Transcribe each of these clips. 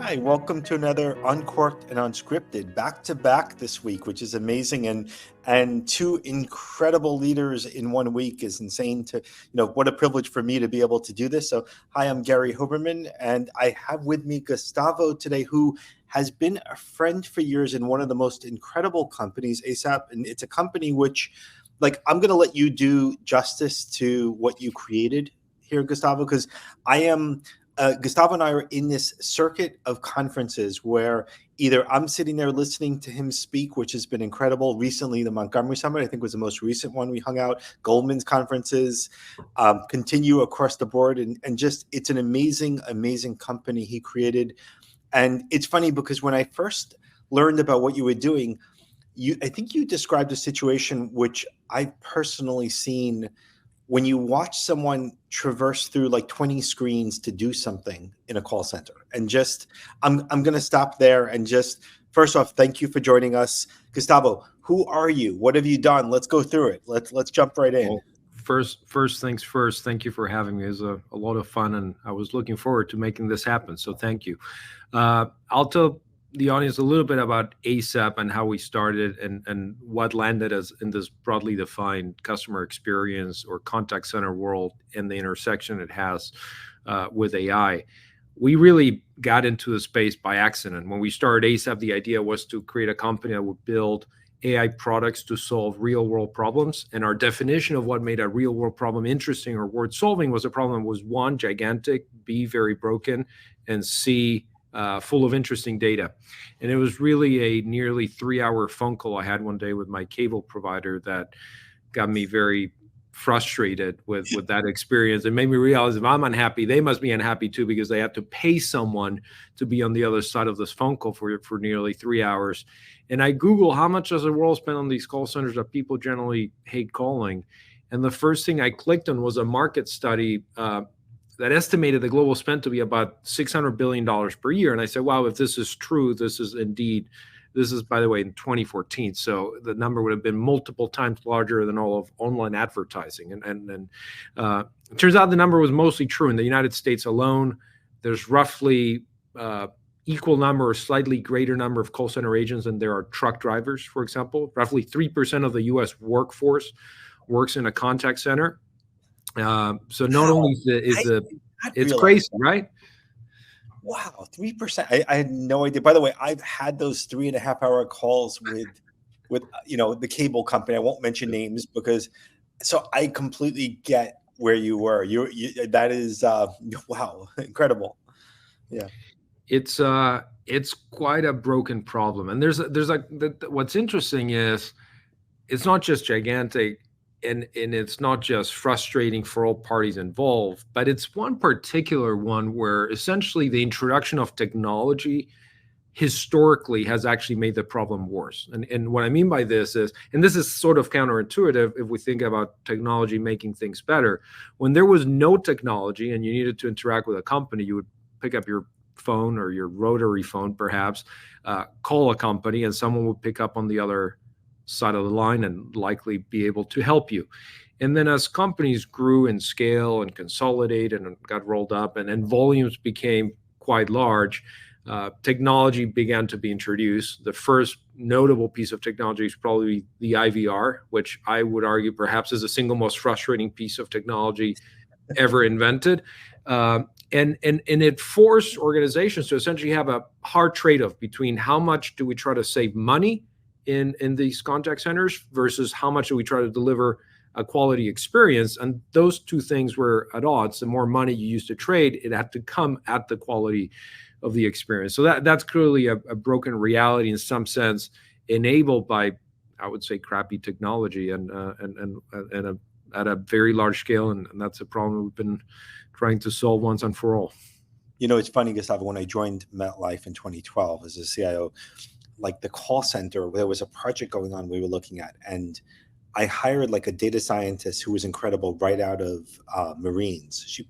Hi, welcome to another Unqork'd and Unscripted back to back this week, which is amazing, and two incredible leaders in 1 week is insane. What a privilege for me to be able to do this. So, hi, I'm Gary Hoberman, and I have with me Gustavo today, who has been a friend for years in one of the most incredible companies, ASAP, and it's a company which, I'm going to let you do justice to what you created here, Gustavo, because I am. Gustavo and I are in this circuit of conferences where either I'm sitting there listening to him speak, which has been incredible. Recently, the Montgomery Summit, I think, was the most recent one we hung out. Goldman's conferences continue across the board. And just, it's an amazing, amazing company he created. And it's funny because when I first learned about what you were doing, I think you described a situation which I've personally seen when you watch someone traverse through like 20 screens to do something in a call center. And just, I'm going to stop there and just, first off, thank you for joining us. Gustavo, who are you? What have you done? Let's go through it. Let's jump right in. Well, first things first, thank you for having me. It was a lot of fun, and I was looking forward to making this happen. So thank you. I'll tell the audience a little bit about ASAP and how we started and what landed us in this broadly defined customer experience or contact center world and the intersection it has with AI. We really got into the space by accident. When we started ASAP, the idea was to create a company that would build AI products to solve real world problems. And our definition of what made a real world problem interesting or worth solving was a problem that was one, gigantic, B, very broken, and C, full of interesting data. And it was really a nearly 3-hour phone call I had one day with my cable provider that got me very frustrated with that experience. It made me realize if I'm unhappy, they must be unhappy too, because they have to pay someone to be on the other side of this phone call for nearly 3 hours. And I Google how much does the world spend on these call centers that people generally hate calling. And the first thing I clicked on was a market study that estimated the global spend to be about $600 billion per year. And I said, wow, if this is true, this is, by the way, in 2014. So the number would have been multiple times larger than all of online advertising. And it turns out the number was mostly true. In the United States alone, there's roughly equal number or slightly greater number of call center agents than there are truck drivers, for example. Roughly 3% of the US workforce works in a contact center. So not only it's crazy, right? Wow, 3%. I had no idea. By the way, I've had those 3.5-hour calls with the cable company. I won't mention names so I completely get where you were. That is wow, incredible. Yeah. It's quite a broken problem. And what's interesting is it's not just gigantic. And it's not just frustrating for all parties involved, but it's one particular one where essentially the introduction of technology historically has actually made the problem worse. And what I mean by this is, and this is sort of counterintuitive if we think about technology making things better, when there was no technology and you needed to interact with a company, you would pick up your phone or your rotary phone, perhaps, call a company, and someone would pick up on the other side of the line and likely be able to help you. And then as companies grew in scale and consolidated and got rolled up and volumes became quite large, technology began to be introduced. The first notable piece of technology is probably the IVR, which I would argue perhaps is the single most frustrating piece of technology ever invented. And it forced organizations to essentially have a hard trade-off between how much do we try to save money in these contact centers versus how much do we try to deliver a quality experience. And those two things were at odds. The more money you used to trade, it had to come at the quality of the experience. So that's clearly a broken reality in some sense, enabled by, I would say, crappy technology and at a very large scale. And that's a problem we've been trying to solve once and for all. It's funny, Gustavo, when I joined MetLife in 2012 as a CIO, like the call center, there was a project going on we were looking at, and I hired like a data scientist who was incredible right out of Marines.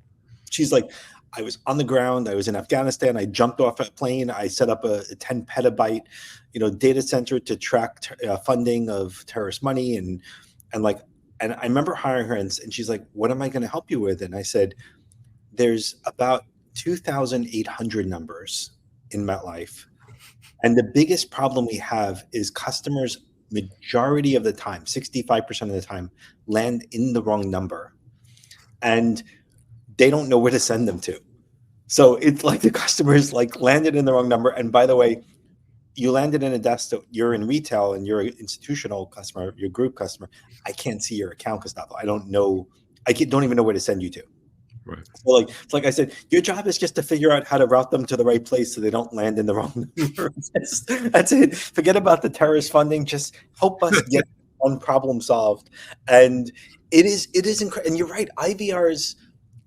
She's like, I was on the ground, I was in Afghanistan, I jumped off a plane, I set up a 10 petabyte, data center to track funding of terrorist money, and I remember hiring her, and she's like, what am I going to help you with? And I said, there's about 2,800 numbers in MetLife. And the biggest problem we have is customers, majority of the time, 65% of the time, land in the wrong number. And they don't know where to send them to. So it's like the customers like landed in the wrong number. And by the way, you landed in a desk that you're in retail and you're an institutional customer, your group customer. I can't see your account, Gustavo. I don't know. Don't even know where to send you to. Right. So like I said, your job is just to figure out how to route them to the right place so they don't land in the wrong number. That's it. Forget about the terrorist funding. Just help us get one problem solved. And it is incredible. And you're right. IVRs,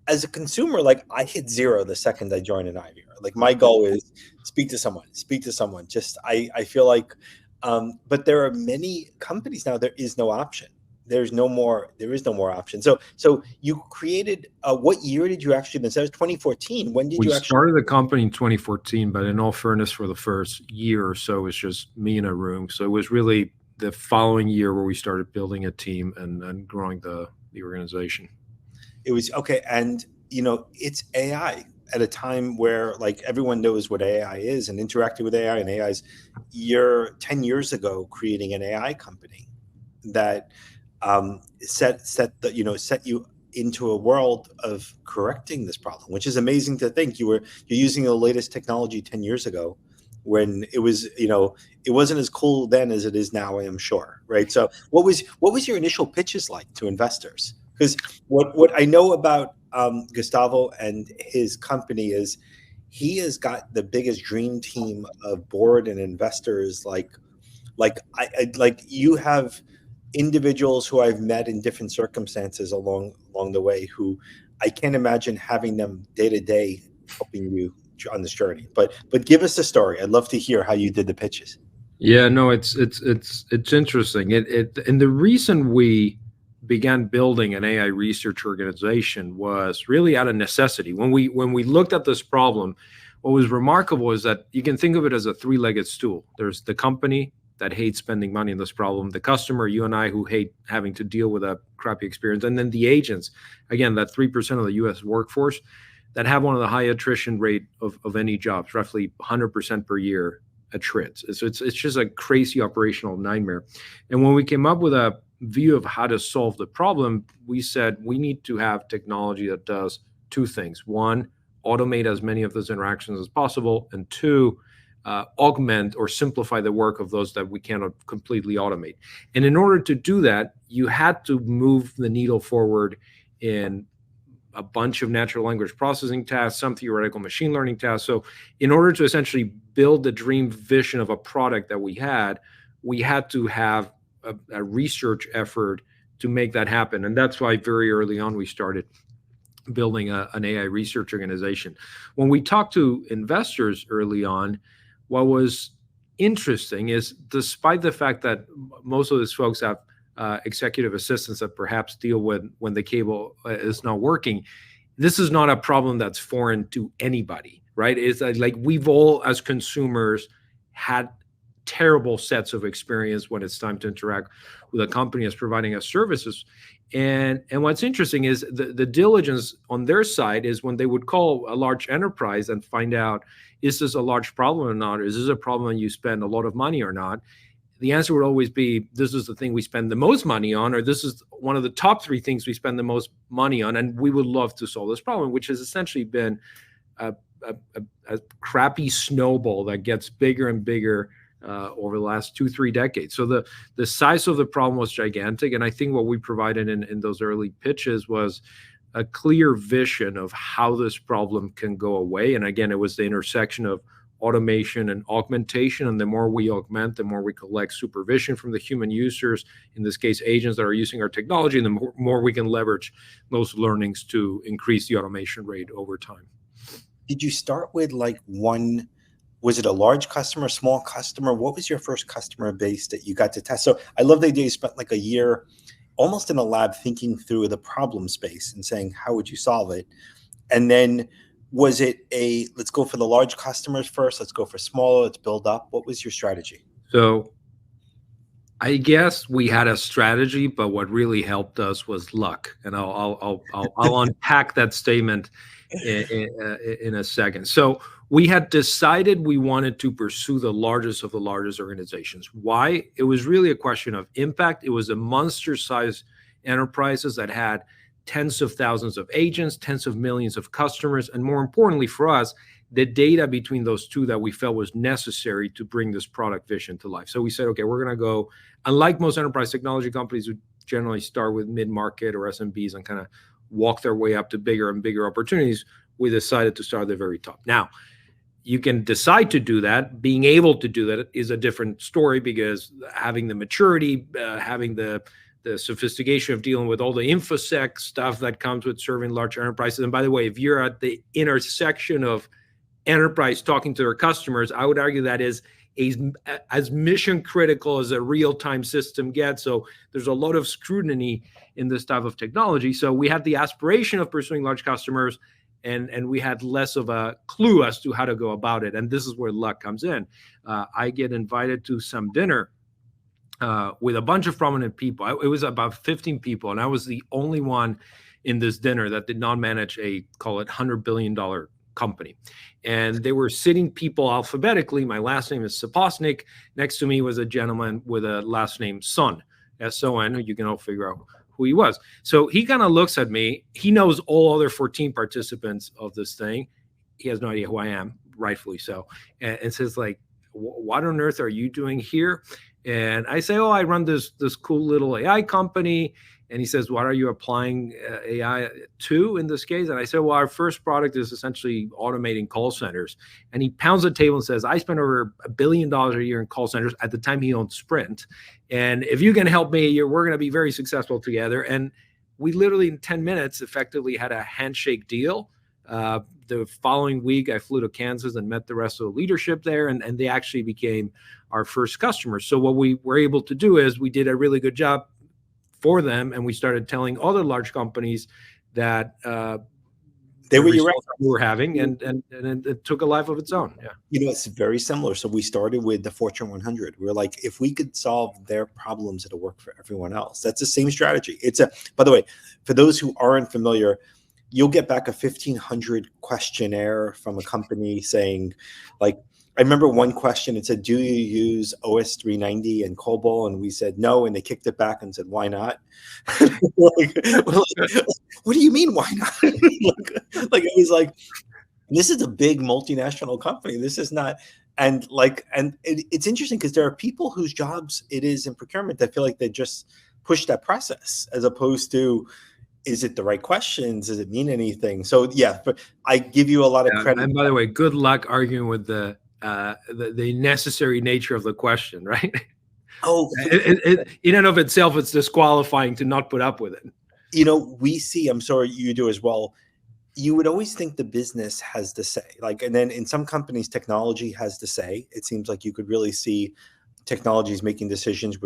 as a consumer, like I hit zero the second I joined an IVR. Like my goal is speak to someone. Just I feel like, but there are many companies now. There is no option. There is no more option. So you created. What year did you actually? That was 2014. When did you actually? Started the company in 2014, but in all fairness, for the first year or so, it was just me in a room. So it was really the following year where we started building a team and growing the organization. It was okay, and it's AI at a time where like everyone knows what AI is and interacting with AI and AI's. You're 10 years ago creating an AI company that set you into a world of correcting this problem, which is amazing to think you're using the latest technology 10 years ago when it was it wasn't as cool then as it is now, I am sure, right? So what was your initial pitches like to investors? Because what I know about Gustavo and his company is he has got the biggest dream team of board and investors. Like you have individuals who I've met in different circumstances along the way who I can't imagine having them day to day helping you on this journey. But give us the story. I'd love to hear how you did the pitches. Yeah, no, it's interesting. And the reason we began building an AI research organization was really out of necessity. When we looked at this problem, what was remarkable is that you can think of it as a three-legged stool. There's the company that hates spending money on this problem, the customer, you and I, who hate having to deal with a crappy experience, and then the agents, again, that 3% of the US workforce that have one of the high attrition rate of any jobs, roughly 100% per year attrits. So it's just a crazy operational nightmare. And when we came up with a view of how to solve the problem, we said we need to have technology that does two things. One, automate as many of those interactions as possible, and two, augment or simplify the work of those that we cannot completely automate. And in order to do that, you had to move the needle forward in a bunch of natural language processing tasks, some theoretical machine learning tasks. So in order to essentially build the dream vision of a product that we had to have a research effort to make that happen. And that's why very early on we started building an AI research organization. When we talked to investors early on, what was interesting is, despite the fact that most of these folks have executive assistants that perhaps deal with when the cable is not working, this is not a problem that's foreign to anybody, right? It's like we've all, as consumers, had terrible sets of experience when it's time to interact with a company as providing us services. And what's interesting is the diligence on their side is when they would call a large enterprise and find out, is this a large problem or not? Is this a problem you spend a lot of money or not? The answer would always be, this is the thing we spend the most money on, or this is one of the top three things we spend the most money on, and we would love to solve this problem, which has essentially been a crappy snowball that gets bigger and bigger over the last 2-3 decades. So the size of the problem was gigantic, and I think what we provided in those early pitches was a clear vision of how this problem can go away. And again, it was the intersection of automation and augmentation, and the more we augment, the more we collect supervision from the human users, in this case agents that are using our technology, and the more we can leverage those learnings to increase the automation rate over time. Did you start with like one? Was it a large customer, small customer? What was your first customer base that you got to test? So I love the idea you spent like a year almost in a lab thinking through the problem space and saying, how would you solve it? And then was it let's go for the large customers first, let's go for smaller, let's build up? What was your strategy? So I guess we had a strategy, but what really helped us was luck, and I'll unpack that statement in a second. So we had decided we wanted to pursue the largest of the largest organizations. Why? It was really a question of impact. It was a monster-sized enterprises that had tens of thousands of agents, tens of millions of customers, and more importantly for us, the data between those two that we felt was necessary to bring this product vision to life. So we said, okay, we're going to go, unlike most enterprise technology companies who generally start with mid-market or SMBs and kind of walk their way up to bigger and bigger opportunities, we decided to start at the very top. Now, you can decide to do that. Being able to do that is a different story, because having the maturity, having the sophistication of dealing with all the infosec stuff that comes with serving large enterprises. And by the way, if you're at the intersection of enterprise talking to their customers, I would argue that is as mission critical as a real-time system gets. So there's a lot of scrutiny in this type of technology. So we had the aspiration of pursuing large customers, and we had less of a clue as to how to go about it. And this is where luck comes in. I get invited to some dinner with a bunch of prominent people. It was about 15 people, and I was the only one in this dinner that did not manage a, call it, $100 billion company. And they were sitting people alphabetically. My last name is Sapoznik. Next to me was a gentleman with a last name Son, S-O-N. You can all figure out who he was. So he kind of looks at me. He knows all other 14 participants of this thing. He has no idea who I am, rightfully so. And says, like, what on earth are you doing here? And I say, oh, I run this cool little AI company. And he says, what are you applying AI to in this case? And I said, well, our first product is essentially automating call centers. And he pounds the table and says, I spend over $1 billion a year in call centers. At the time, he owned Sprint. And if you can help me, we're going to be very successful together. And we literally in 10 minutes effectively had a handshake deal. The following week, I flew to Kansas and met the rest of the leadership there, and they actually became our first customers. So what we were able to do is we did a really good job for them, and we started telling other large companies that they were we were having, and it took a life of its own. Yeah, it's very similar. So we started with the Fortune 100. We were like, if we could solve their problems, it'll work for everyone else. That's the same strategy. By the way, for those who aren't familiar, you'll get back a 1,500 questionnaire from a company saying, like, I remember one question, it said, do you use OS 390 and COBOL? And we said no, and they kicked it back and said, why not? What do you mean, why not? like it was like, this is a big multinational company. This is not, and it's interesting because there are people whose jobs it is in procurement that feel like they just push that process, as opposed to, is it the right questions? Does it mean anything? So yeah, but I give you a lot of credit. And by the way, good luck arguing with the necessary nature of the question, right? Oh, in and of itself, it's disqualifying to not put up with it. We see, I'm sorry you do as well, you would always think the business has the say. And then in some companies, technology has the say. It seems like you could really see technologies making decisions,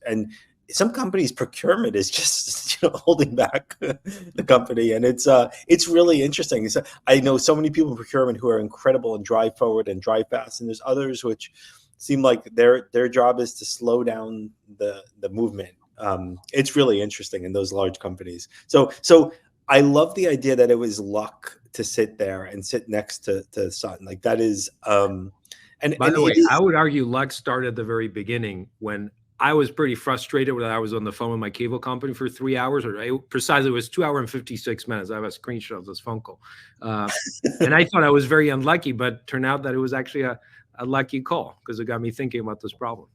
and some companies' procurement is just holding back the company, and it's really interesting. So I know so many people in procurement who are incredible and drive forward and drive fast, and there's others which seem like their job is to slow down the movement. It's really interesting in those large companies. So I love the idea that it was luck to sit there and sit next to Sun. Like that is. And by the way, I would argue luck started at the very beginning when I was pretty frustrated when I was on the phone with my cable company for 3 hours, precisely it was 2 hours and 56 minutes. I have a screenshot of this phone call. And I thought I was very unlucky, but turned out that it was actually a lucky call because it got me thinking about this problem.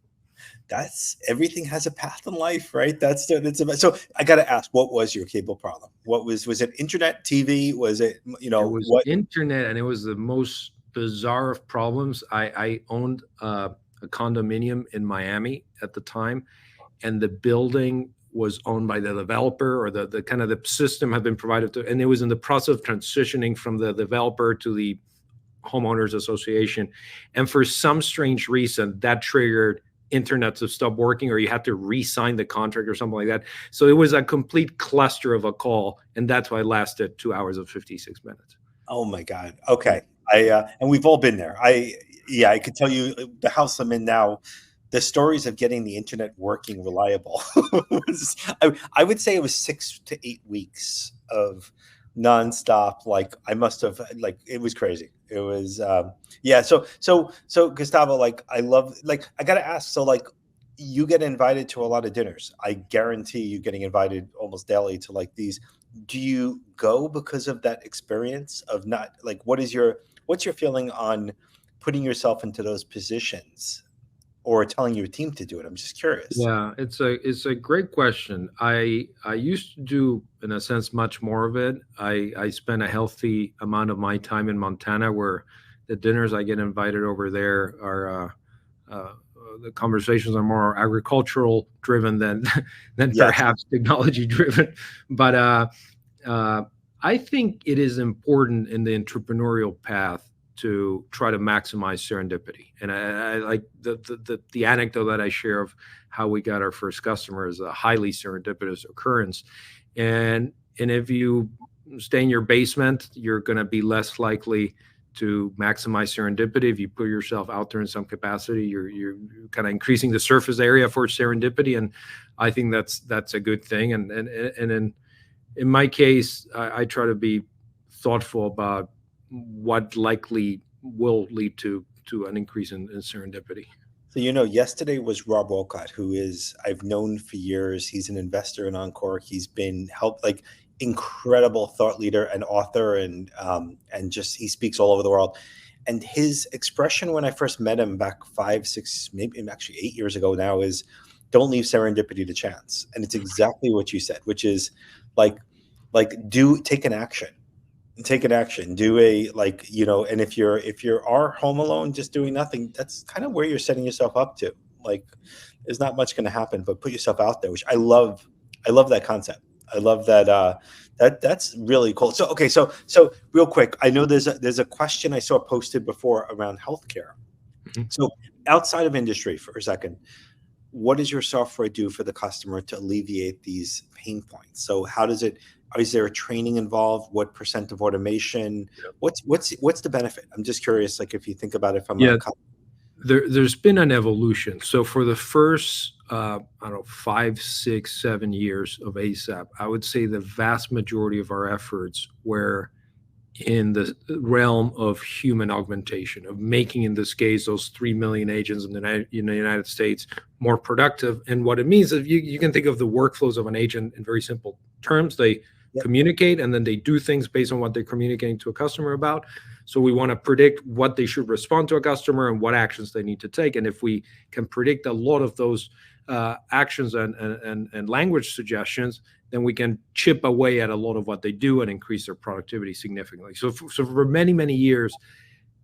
That's everything has a path in life, right? So I got to ask, what was your cable problem? Was it internet, TV? Was it, it was internet, and it was the most bizarre of problems. I owned a condominium in Miami at the time, and the building was owned by the developer, or the kind of the system had been provided to, and it was in the process of transitioning from the developer to the homeowners association. And for some strange reason, that triggered internet to stop working, or you had to re-sign the contract or something like that. So it was a complete cluster of a call, and that's why it lasted 2 hours and 56 minutes. Oh my God. Okay. And we've all been there. I could tell you the house I'm in now, the stories of getting the internet working reliable I would say it was 6 to 8 weeks of nonstop. Like I must have, like, it was crazy. It was yeah. So Gustavo, like I love, like I gotta ask, so like you get invited to a lot of dinners. I guarantee you getting invited almost daily to like these. Do you go because of that experience of not, like, what's your feeling on putting yourself into those positions or telling your team to do it? I'm just curious. Yeah, it's a great question. I used to do, in a sense, much more of it. I spend a healthy amount of my time in Montana, where the dinners I get invited over there are the conversations are more agricultural driven than than Yes. perhaps technology driven. But uh, I think it is important in the entrepreneurial path to try to maximize serendipity. And I like the anecdote that I share of how we got our first customer is a highly serendipitous occurrence. And if you stay in your basement, you're going to be less likely to maximize serendipity. If you put yourself out there in some capacity, you're kind of increasing the surface area for serendipity, and I think that's a good thing. And in my case, I try to be thoughtful about what likely will lead to an increase in serendipity. So, yesterday was Rob Wolcott, who is, I've known for years. He's an investor in Unqork. He's been like incredible thought leader and author, and just he speaks all over the world. And his expression when I first met him back 5, 6, maybe actually 8 years ago now is, "Don't leave serendipity to chance." And it's exactly what you said, which is like do take an action. Take an action, do a, like, and if you're are home alone just doing nothing, that's kind of where you're setting yourself up to, like, there's not much going to happen, but put yourself out there, which I love that concept. I love that. That's really cool. So okay, so real quick, I know there's a question I saw posted before around healthcare. Mhm. So outside of industry for a second, what does your software do for the customer to alleviate these pain points? So how does it, is there a training involved? What percent of automation? What's the benefit? I'm just curious, like if you think about it from a Yeah, there's been an evolution. So for the first, I don't know, 5, 6, 7 years of ASAP, I would say the vast majority of our efforts were in the realm of human augmentation, of making, in this case, those 3 million agents in the United States more productive. And what it means is you can think of the workflows of an agent in very simple terms. They Yep. communicate, and then they do things based on what they're communicating to a customer about. So we want to predict what they should respond to a customer and what actions they need to take. And if we can predict a lot of those actions and language suggestions, then we can chip away at a lot of what they do and increase their productivity significantly. So for many, many years,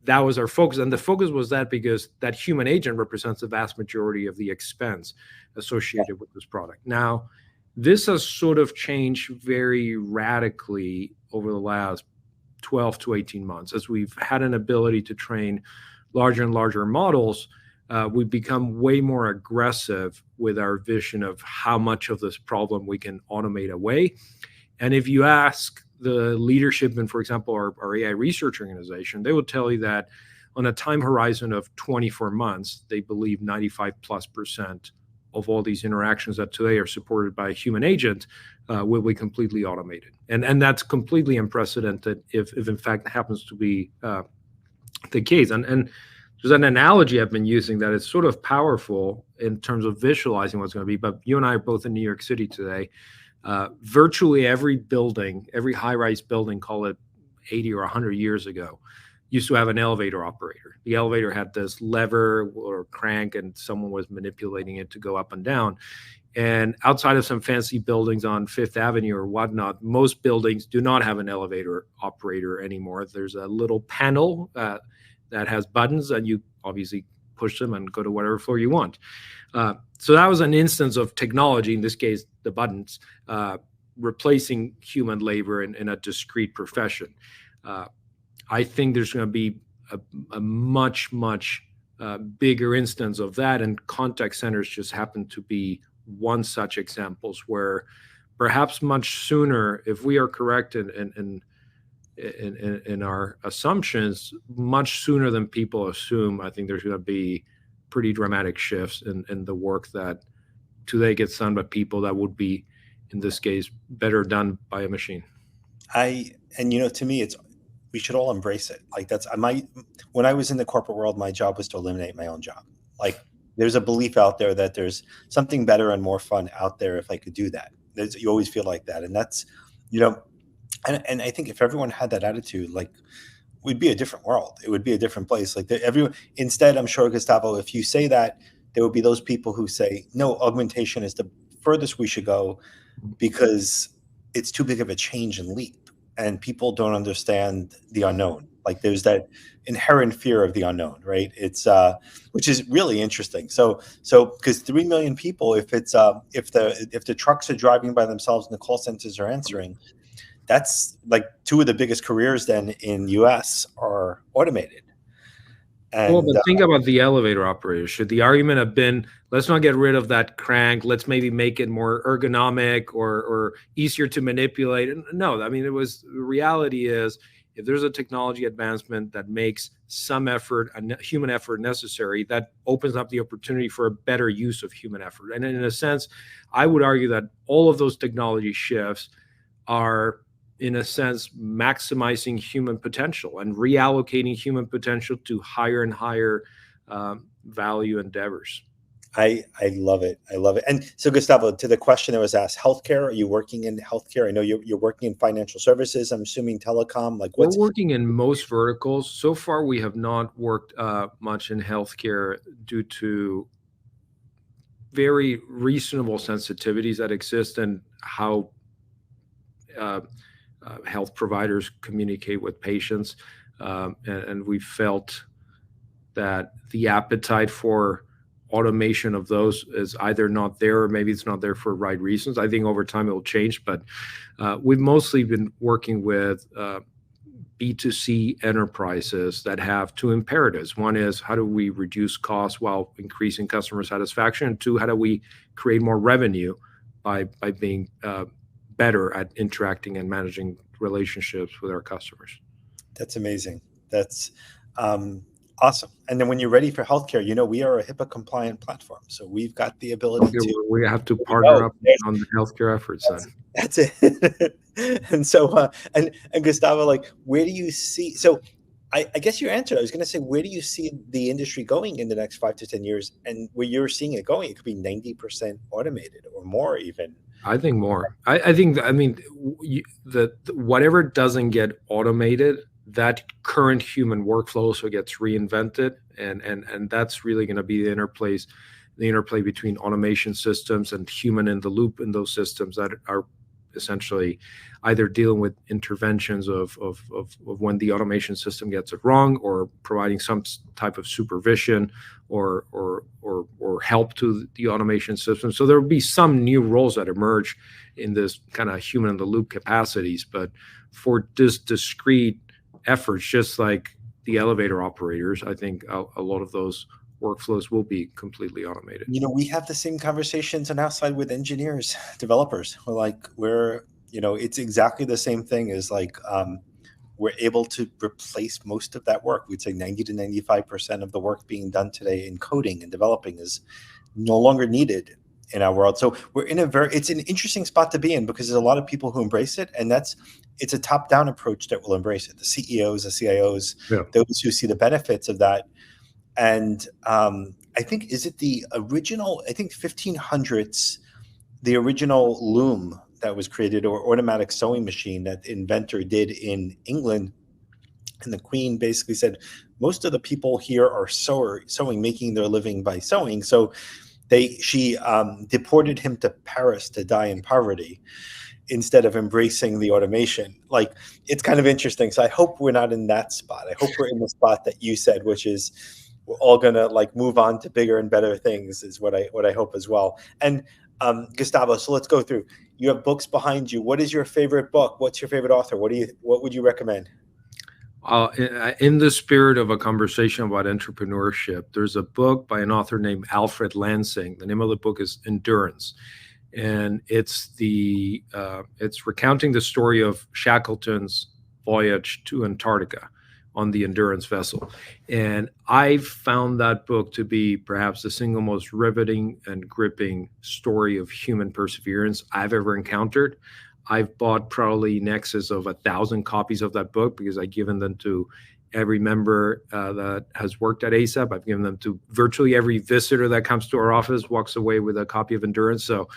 that was our focus. And the focus was that because that human agent represents the vast majority of the expense associated with this product. Now, this has sort of changed very radically over the last 12 to 18 months. As we've had an ability to train larger and larger models, we've become way more aggressive with our vision of how much of this problem we can automate away. And if you ask the leadership in, for example, our AI research organization, they will tell you that on a time horizon of 24 months, they believe 95+% of all these interactions that today are supported by a human agent will be completely automated. And that's completely unprecedented if in fact happens to be the case. And there's an analogy I've been using that is sort of powerful in terms of visualizing what's going to be. But you and I are both in New York City today. Virtually every building, every high-rise building, call it 80 or 100 years ago, used to have an elevator operator. The elevator had this lever or crank, and someone was manipulating it to go up and down. And outside of some fancy buildings on Fifth Avenue or whatnot, most buildings do not have an elevator operator anymore. There's a little panel that has buttons, and you obviously push them and go to whatever floor you want. So that was an instance of technology, in this case, the buttons, replacing human labor in a discrete profession. I think there's going to be a much, much bigger instance of that, and contact centers just happen to be one such examples where perhaps much sooner, if we are correct in our assumptions, much sooner than people assume, I think there's going to be pretty dramatic shifts in the work that today gets done by people that would be, in this case, better done by a machine. To me, we should all embrace it. Like when I was in the corporate world, my job was to eliminate my own job. Like there's a belief out there that there's something better and more fun out there if I could do that. You always feel like that. And that's, and I think if everyone had that attitude, like we'd be a different world. It would be a different place. Like instead, I'm sure, Gustavo, if you say that, there would be those people who say, no, augmentation is the furthest we should go because it's too big of a change and leap. And people don't understand the unknown. Like there's that inherent fear of the unknown, right? It's which is really interesting. So because 3 million people, if the trucks are driving by themselves and the call centers are answering, that's like 2 of the biggest careers then in US are automated. Well, but think about the elevator operator. Should the argument have been, let's not get rid of that crank, let's maybe make it more ergonomic or easier to manipulate? No, I mean, the reality is, if there's a technology advancement that makes some effort, human effort necessary, that opens up the opportunity for a better use of human effort. And in a sense, I would argue that all of those technology shifts are, in a sense, maximizing human potential and reallocating human potential to higher and higher value endeavors. I love it. I love it. And so, Gustavo, to the question that was asked, healthcare, are you working in healthcare? I know you're working in financial services. I'm assuming telecom. Like we're working in most verticals. So far, we have not worked much in healthcare due to very reasonable sensitivities that exist and how health providers communicate with patients. And we felt that the appetite for automation of those is either not there or maybe it's not there for right reasons. I think over time it will change, but we've mostly been working with B2C enterprises that have 2 imperatives. One is, how do we reduce costs while increasing customer satisfaction? And 2, how do we create more revenue by being better at interacting and managing relationships with our customers? That's amazing. That's awesome. And then when you're ready for healthcare, we are a HIPAA compliant platform. So we've got the ability we have to partner up on the healthcare efforts. That's it. And so, and Gustavo, like, where do you see, so I guess you answered. I was going to say, where do you see the industry going in the next 5 to 10 years? And where you're seeing it going, it could be 90% automated or more even. I think more. I think, whatever doesn't get automated, that current human workflow also gets reinvented. And that's really going to be the interplay between automation systems and human in the loop in those systems that are essentially either dealing with interventions of when the automation system gets it wrong, or providing some type of supervision or help to the automation system. So there will be some new roles that emerge in this kind of human in the loop capacities. But for this discrete efforts, just like the elevator operators, I think a lot of those workflows will be completely automated. We have the same conversations on our side with engineers, developers. It's exactly the same thing as like, we're able to replace most of that work. We'd say 90 to 95% of the work being done today in coding and developing is no longer needed in our world. So we're in it's an interesting spot to be in, because there's a lot of people who embrace it, and it's a top-down approach that will embrace it. The CEOs, the CIOs, those who see the benefits of that. And I think, is it the original, 1500s, the original loom that was created, or automatic sewing machine that the inventor did in England. And the Queen basically said, most of the people here are sewing, making their living by sewing. So she deported him to Paris to die in poverty instead of embracing the automation. Like, it's kind of interesting. So I hope we're not in that spot. I hope we're in the spot that you said, which is we're all gonna like move on to bigger and better things, is what I hope as well. And Gustavo, so let's go through. You have books behind you. What is your favorite book? What's your favorite author? What would you recommend? In the spirit of a conversation about entrepreneurship, there's a book by an author named Alfred Lansing. The name of the book is Endurance, and it's recounting the story of Shackleton's voyage to Antarctica, on the endurance vessel. And I found that book to be perhaps the single most riveting and gripping story of human perseverance I've ever encountered. I've bought probably in excess of 1,000 copies of that book because I've given them to every member that has worked at ASAP. I've given them to virtually every visitor that comes to our office, walks away with a copy of Endurance. So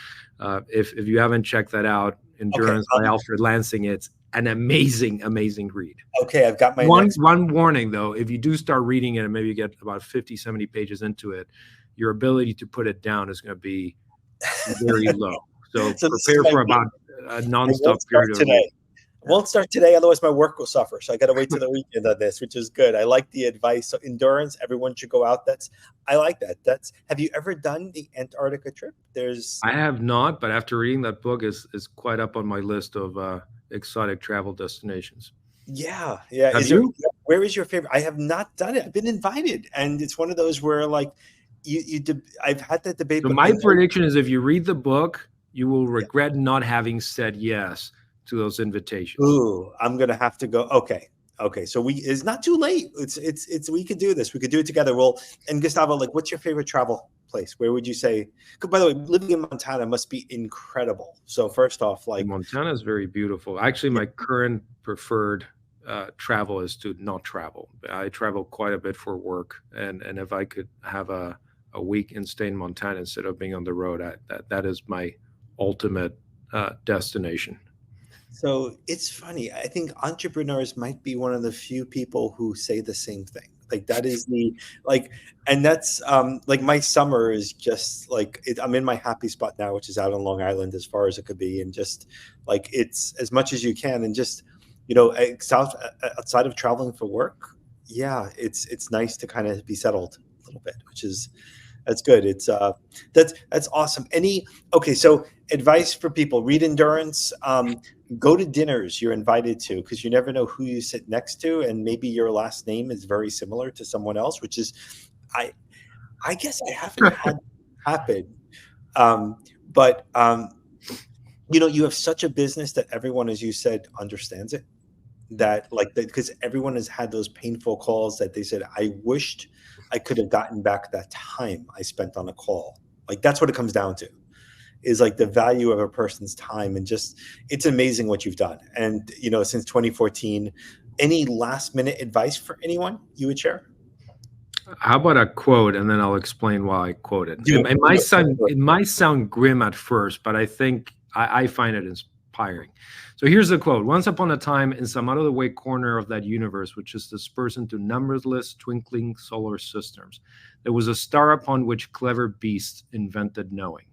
if you haven't checked that out, Endurance by Alfred Lansing, it's an amazing, amazing read. Okay, I've got my one warning, though. If you do start reading it and maybe you get about 50, 70 pages into it, your ability to put it down is going to be very low. So prepare for about a nonstop period of today. I won't start today, otherwise my work will suffer. So I got to wait till the weekend on this, which is good. I like the advice. So Endurance, everyone should go out. I like that. Have you ever done the Antarctica trip? I have not, but after reading that book is quite up on my list of exotic travel destinations. Yeah. Where is your favorite? I have not done it. I've been invited, and it's one of those where like I've had that debate. So my prediction is if you read the book, you will regret not having said yes to those invitations. Ooh, I'm gonna have to go. Okay. So it's not too late. It's we could do this. We could do it together. Well, and Gustavo, like, what's your favorite travel place? Where would you say? By the way, living in Montana must be incredible. So first off, like, Montana is very beautiful. Actually, my current preferred travel is to not travel. I travel quite a bit for work, and if I could have a week and stay in Montana instead of being on the road, that is my ultimate destination. So it's funny. I think entrepreneurs might be one of the few people who say the same thing. Like that is and that's like my summer is just like I'm in my happy spot now, which is out on Long Island as far as it could be, and just like it's as much as you can, and just outside of traveling for work, it's nice to kind of be settled a little bit, that's good. It's that's awesome. So advice for people: read Endurance. Go to dinners you're invited to, because you never know who you sit next to, and maybe your last name is very similar to someone else, which is, I guess I haven't had happen. But you have such a business that everyone, as you said, understands it. Because everyone has had those painful calls that they said, I wished I could have gotten back that time I spent on a call. Like that's what it comes down to, is like the value of a person's time, and just it's amazing what you've done. And since 2014, any last minute advice for anyone you would share? How about a quote, and then I'll explain why I quoted. It might sound grim at first, but I think I find it inspiring. So here's the quote: "Once upon a time, in some out-of-the-way corner of that universe, which is dispersed into numberless twinkling solar systems, there was a star upon which clever beasts invented knowing.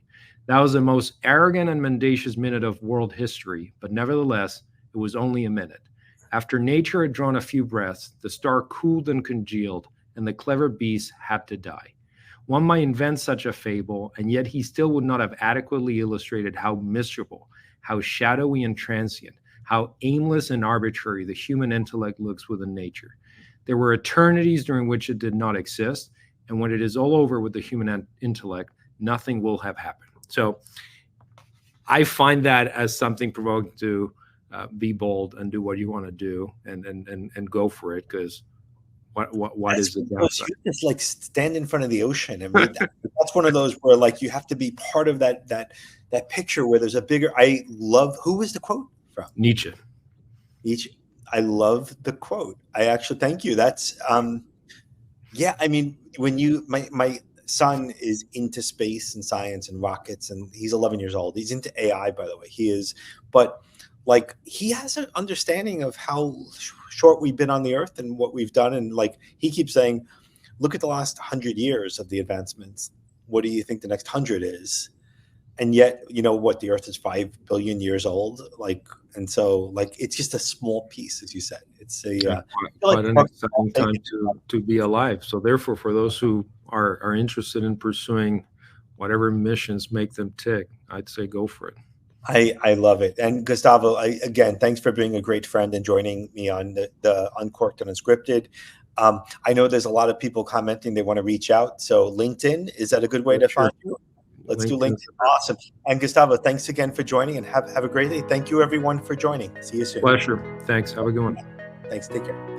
That was the most arrogant and mendacious minute of world history, but nevertheless, it was only a minute. After nature had drawn a few breaths, the star cooled and congealed, and the clever beast had to die. One might invent such a fable, and yet he still would not have adequately illustrated how miserable, how shadowy and transient, how aimless and arbitrary the human intellect looks within nature. There were eternities during which it did not exist, and when it is all over with the human intellect, nothing will have happened." So I find that as something provoking to be bold and do what you want to do, and go for it, because what is the downside? You just like stand in front of the ocean and read that. That's one of those where like you have to be part of that picture where there's a bigger. I love, who was the quote from? Nietzsche. I love the quote. I actually, thank you. That's I mean, when my son is into space and science and rockets, and he's 11 years old. He's into AI, by the way. He is, but like he has an understanding of how short we've been on the earth and what we've done. And like he keeps saying, look at the last 100 years of the advancements. What do you think the next 100 is? And yet, the earth is 5 billion years old. Like, and so like, it's just a small piece, as you said. It's quite an exciting time to be alive. So therefore, for those who are interested in pursuing whatever missions make them tick, I'd say go for it. I love it. And Gustavo, again, thanks for being a great friend and joining me on the Unqork'd Unscripted. I know there's a lot of people commenting they want to reach out. So LinkedIn, is that a good way to find you? Let's do LinkedIn. Awesome. And Gustavo, thanks again for joining, and have a great day. Thank you everyone for joining. See you soon. Pleasure. Thanks. Have a good one. Thanks. Take care.